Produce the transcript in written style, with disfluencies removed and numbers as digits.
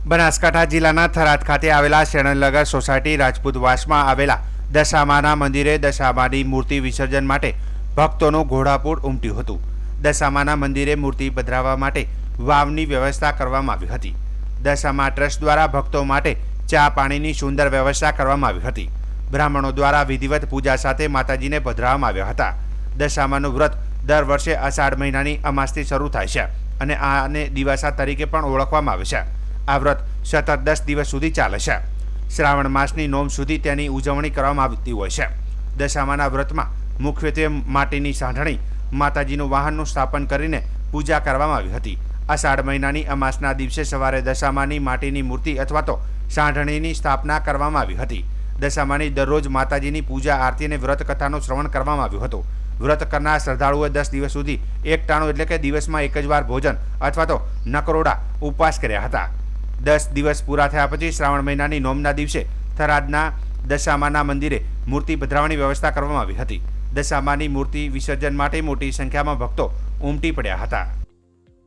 બનાસકાંઠા જિલ્લાના થરાદ ખાતે આવેલા શેરણનગર સોસાયટી રાજપૂતવાસમાં આવેલા દશામાના મંદિરે દશામાની મૂર્તિ વિસર્જન માટે ભક્તોનું ઘોડાપૂર ઉમટ્યું હતું। દશામાના મંદિરે મૂર્તિ પધરાવવા માટે વાવની વ્યવસ્થા કરવામાં આવી હતી। દશામા ટ્રસ્ટ દ્વારા ભક્તો માટે ચા પાણીની સુંદર વ્યવસ્થા કરવામાં આવી હતી। બ્રાહ્મણો દ્વારા વિધિવત પૂજા સાથે માતાજીને પધરાવવામાં આવ્યા હતા। દશામાનું વ્રત દર વર્ષે અષાઢ મહિનાની અમાસથી શરૂ થાય છે અને આને દિવાસા તરીકે પણ ઓળખવામાં આવે છે। આ વ્રત સતત 10 દિવસ સુધી ચાલે છે। શ્રાવણ માસની નોમ સુધી તેની ઉજવણી કરવામાં આવતી હોય છે। દશામાના વ્રતમાં મુખ્યત્વે માટીની સાંઢણી માતાજીનું વાહનનું સ્થાપન કરીને પૂજા કરવામાં આવી હતી। અષાઢ મહિનાની અમાસના દિવસે સવારે દશામાની માટીની મૂર્તિ અથવા તો સાંઢણીની સ્થાપના કરવામાં આવી હતી। દશામાની દરરોજ માતાજીની પૂજા આરતી અને વ્રત કથાનું શ્રવણ કરવામાં આવ્યું હતું। વ્રત કરનાર શ્રદ્ધાળુઓએ 10 દિવસ સુધી એક ટાણું એટલે કે દિવસમાં એક જ વાર ભોજન અથવા તો નકરોડા ઉપવાસ કર્યા હતા। 10 દિવસ પૂરા થયા પછી શ્રાવણ મહિનાની નોમના દિવસે થરાદના દશામાના મંદિરે મૂર્તિ પધરાવવાની વ્યવસ્થા કરવામાં આવી હતી। દશામાની મૂર્તિ વિસર્જન માટે મોટી સંખ્યામાં ભક્તો ઉમટી પડ્યા હતા।